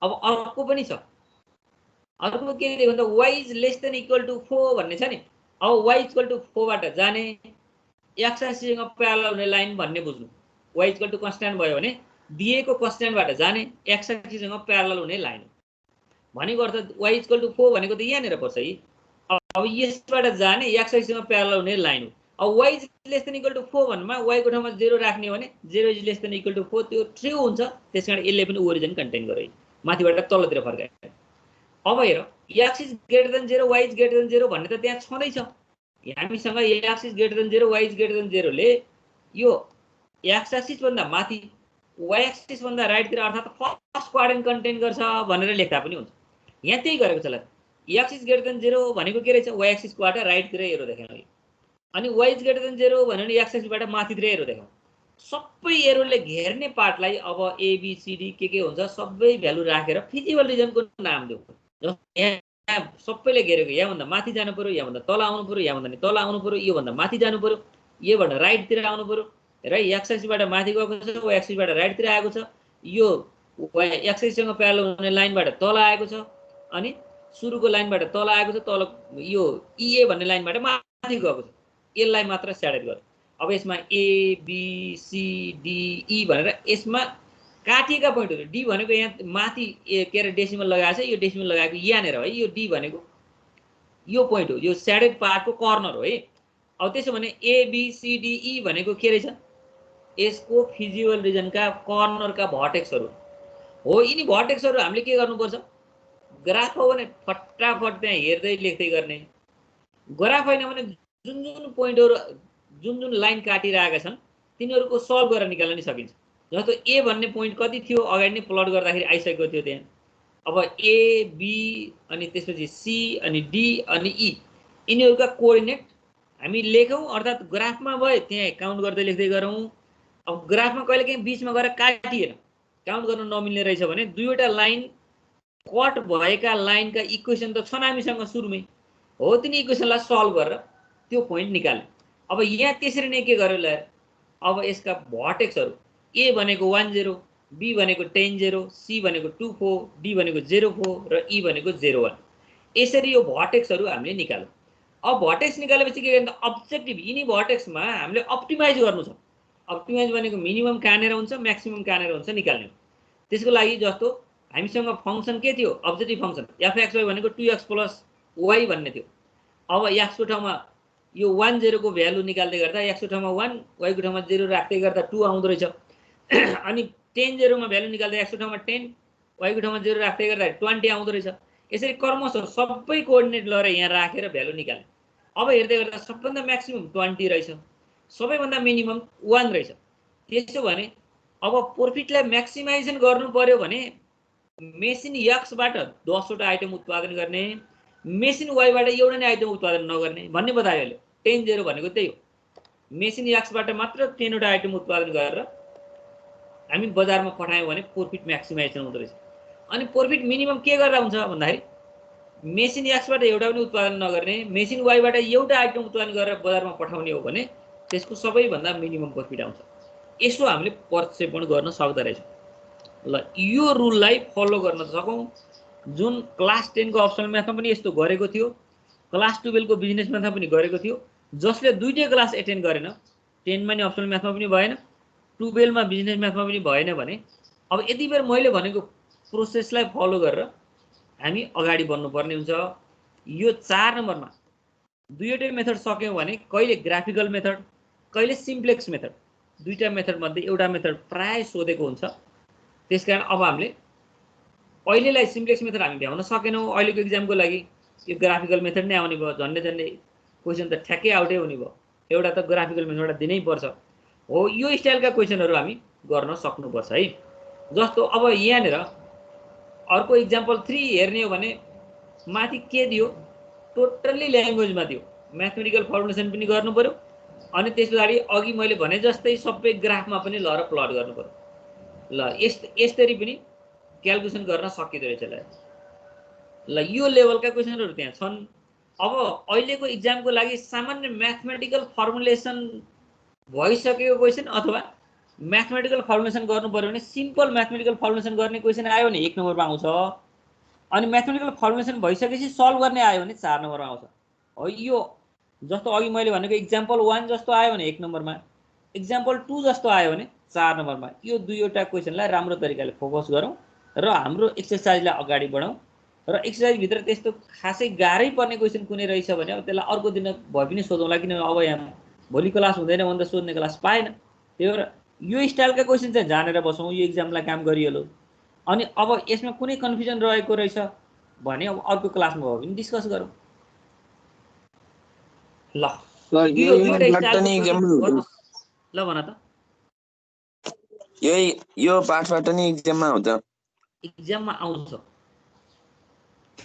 अब अर्को पनि छ। अर्को के भन्दा y is less than equal to 4 भन्ने छ नि। अब y इक्वल टु 4 बाट जाने x एक्सिससँग प्यारलल हुने लाइन भन्ने बुझ्नु। y इक्वल टु कन्स्ट्यान्ट भयो भने दिएको कन्स्ट्यान्टबाट जाने x एक्सिससँग प्यारलल हुने लाइन भनेको अर्थ y इक्वल टु 4 भनेको त यहाँनिर पर्छ है। अब यसबाट जाने x एक्सिससँग प्यारलल हुने लाइन हो। अब y is less than equal to 4 भन्नुमा y को ठाउँमा 0 राख्ने हो भने 0 is less than equal to 4 त्यो ट्रु हुन्छ। त्यसकारण यसले पनि ओरिजिन कन्टेन गर्यो, माथिबाट तलतिर फर्कायो। अब हेर x is greater then 0 y is greater then 0 भन्ने त त्यहाँ छँदै छ। हामीसँग x is greater then 0 y is greater then 0 ले यो x एक्सिस भन्दा माथि y एक्सिस भन्दा राइटतिर अर्थात् फर्स्ट क्वाड्रेन्ट कन्टेन गर्छ भनेर लेख्दा पनि हुन्छ। यहाँ त्यही गरेको छ ल। x इज ग्रेटर देन 0 भनेको के रहेछ, y एक्सिसबाट राइटतिर एरो देखाउँ, अनि y इज ग्रेटर देन 0 भन्यो भने x एक्सिसबाट माथितिर एरो देखाउँ। सबै एरोले घेर्ने पार्टलाई अब ए बी सी डी के हुन्छ सबै भ्यालु राखेर फिजिबल रिजनको नाम देऊ। यहाँ सबैले घेरेको, यहाँभन्दा माथि जानु पर्यो, यहाँभन्दा तल आउनु पर्यो, यहाँभन्दा नि तल आउनु पर्यो, योभन्दा माथि जानु पर्यो, योबाट राइटतिर आउनु पर्यो र x एक्सिसबाट माथि गएको छ, y एक्सिसबाट राइटतिर आएको छ, यो y एक्सिससँग प्यारलल हुने लाइनबाट तल आएको छ, अनि सुरुको लाइनबाट तल आएको छ, तल यो इए भन्ने लाइनबाट माथि गएको छ। यसलाई मात्र स्याडेड गर्छ। अब यसमा A B C D E भनेर यसमा काटिएका पोइन्टहरु, डी भनेको यहाँ माथि के अरे डेसिमल लगाएको छ, यो डेसिमल लगाएको यहाँनिर है, यो डी भनेको यो पोइन्ट हो, यो स्याडेड पार्टको कर्नर हो है। अब त्यसो भने A B C D E भनेको के रहेछ, यसको फिजिबल रिजनका कर्नरका भर्टेक्सहरु हो। यिनी भर्टेक्सहरु हामीले के गर्नुपर्छ, ग्राफ हो भने फटाफट त्यहाँ हेर्दै लेख्दै गर्ने, ग्राफ होइन भने जुन जुन पोइन्टहरु जुन जुन लाइन काटिरहेका छन् तिनीहरुको सल्भ गरेर निकाल्न नि सकिन्छ। जस्तो ए भन्ने पोइन्ट कति थियो अगाडि नै प्लट गर्दाखेरि आइसकेको थियो त्यहाँ। अब ए बी अनि त्यसपछि सी अनि डी अनि ई यिनीहरुका कोअर्डिनेट हामी लेखौं, अर्थात् ग्राफमा भए त्यहाँ काउन्ट गर्दै लेख्दै गरौँ। अब ग्राफमा कहिलेकाहीँ बीचमा गएर काटिएन, काउन्ट गर्न नमिल्ने रहेछ भने दुईवटा लाइन कट भएका लाइनका इक्वेसन त छन् हामीसँग सुरुमै हो, तिनी इक्वेसनलाई सल्भ गरेर त्यो पोइन्ट निकाल्ने। अब यहाँ त्यसरी नै के गर्यो ल, अब यसका भर्टेक्सहरु ए भनेको 1 0, बी भनेको 10 0, सी भनेको 2 4, डी भनेको 0 4 र ई भनेको 0 1। यसरी यो भर्टेक्सहरु हामीले निकाल्यौं। अब भर्टेक्स निकालेपछि के गर्ने, अब्जेक्टिभ यिनी भर्टेक्समा हामीले अप्टिमाइज गर्नु छ। अप्टिमाइज भनेको मिनिमम कहाँनेर हुन्छ म्याक्सिमम कहाँनेर हुन्छ निकाल्ने। त्यसको लागि जस्तो हामीसँग फंक्सन के थियो, अब्जेक्टिभ फंक्सन fxy भनेको 2x + y भन्ने थियो। अब x को ठाउँमा यो 1 0 को भ्यालु निकाल्दै गर्दा x को ठाउँमा 1 y को ठाउँमा 0 राख्दै गर्दा 2 आउँदो रहेछ। अनि 10 0 मा भ्यालु निकाल्दा x को ठाउँमा 10 y को ठाउँमा 0 राख्दै गर्दा 20 आउँदो रहेछ। यसरी क्रमशः सबै कोअर्डिनेट लगाएर यहाँ राखेर भ्यालु निकाल्ने। अब हेर्दै गर्दा सबभन्दा म्याक्सिमम 20 रहेछ, सबैभन्दा मिनिमम 1 रहेछ। त्यसो भने अब प्रॉफिटलाई म्याक्सिमाइजेसन गर्नु पर्यो भने मेसिन x बाट 10 वटा आइटम उत्पादन गर्ने, मेसिन y बाट एउटा नै आइटम उत्पादन नगर्ने भन्ने बतायो अहिले। 10 0 भनेको त्यही हो, मेसिन x बाट मात्र 10 वटा आइटम उत्पादन गरेर हामी बजारमा पठायौं भने प्रॉफिट म्याक्सिमाइजेसन हुँदो रहेछ। अनि प्रॉफिट मिनिमम के गरेर हुन्छ भन्दाखेरि मेसिन x बाट एउटा पनि उत्पादन नगर्ने, मेसिन y बाट एउटा आइटम उत्पादन गरेर बजारमा पठाउने हो भने त्यसको सबैभन्दा मिनिमम प्रॉफिट आउँछ। यसो हामीले प्रक्षेपण गर्न सक्दा रहेछ। ल यो रुललाई फलो गर्न सकौं, जुन क्लास 10 को अप्सनल म्याथमा पनि यस्तो गरेको थियो, क्लास 12 को बिजनेस म्याथमा पनि गरेको थियो। जसले दुईटै क्लास एटेन्ड गरेन, 10 मा नि अप्सनल म्याथमा पनि भएन, 12 मा बिजनेस म्याथमा पनि भएन भने अब यति बेर मैले भनेको प्रोसेसलाई फलो गरेर हामी अगाडि बढ्नु पर्ने हुन्छ। यो 4 नम्बरमा दुईटै मेथड सक्यौं भने कहिले ग्राफिकल मेथड कहिले सिम्प्लेक्स मेथड, दुईटा मेथड मध्ये एउटा मेथड प्राय सोधेको हुन्छ। त्यसकारण अब हामीले अहिलेलाई सिम्प्लेक्स मेथड हामी भ्याउन सकेनौं। अहिलेको एक्जामको लागि यो ग्राफिकल मेथड नै आउने भयो, झन्डै झन्डै क्वेशन त ठ्याक्कै आउटै हुने भयो। एउटा त ग्राफिकल मेथड दिनै पर्छ हो। यो स्टाइलका क्वेशनहरु हामी गर्न सक्नुपर्छ है। जस्तो अब यहाँनिर अर्को एक्जाम्पल 3 हेर्ने हो भने माथि के दियो, टोटल्ली ल्याङ्ग्वेजमा दियो, म्याथमेटिकल फर्मुलेसन पनि गर्नु पर्यो अनि त्यस पछाडि अघि मैले भने जस्तै सबै ग्राफमा पनि ल र प्लट गर्नु पर्यो। ल यसरी पनि क्याल्कुलेसन गर्न सकिँदो रहेछ। ल यो लेभलका क्वेसनहरू त्यहाँ छन्। अब अहिलेको इक्जामको लागि सामान्य म्याथमेटिकल फर्मुलेसन भइसकेको क्वेसन अथवा म्याथमेटिकल फर्मुलेसन गर्नु पर्यो भने सिम्पल म्याथमेटिकल फर्मुलेसन गर्ने क्वेसन आयो भने 1 नम्बरमा आउँछ। अनि म्याथमेटिकल फर्मुलेसन भइसकेपछि सल्भ गर्ने आयो भने 4 नम्बरमा आउँछ। हो यो जस्तो अघि मैले भनेको इक्जाम्पल 1 जस्तो आयो भने 1 नम्बरमा, इक्जाम्पल 2 जस्तो आयो भने 4 नम्बरमा। यो दुईवटा क्वेसनलाई राम्रो तरिकाले फोकस गरौँ र हाम्रो एक्सर्साइजलाई अगाडि बढाउँ। र एक्सर्साइज भित्र त्यस्तो खासै गाह्रै पर्ने क्वेसन कुनै रहेछ भने अब त्यसलाई अर्को दिन भए पनि सोधौँला, किनभने अब यहाँ भोलि क्लास हुँदैन भने त सोध्ने क्लास पाएन। त्यही भएर यो स्टाइलका क्वेसन चाहिँ जानेर बसौँ, यो इक्जामलाई काम गरिहालौँ। अनि अब यसमा कुनै कन्फ्युजन रहेको रहेछ भने अब अर्को क्लासमा भयो भने डिस्कस गरौँ। ल यो दुईटा स्टाइलको क्वेसन ल भन त। यो पार्टबाट नि इक्जाममा आउँछ। इक्जाममा आउँछ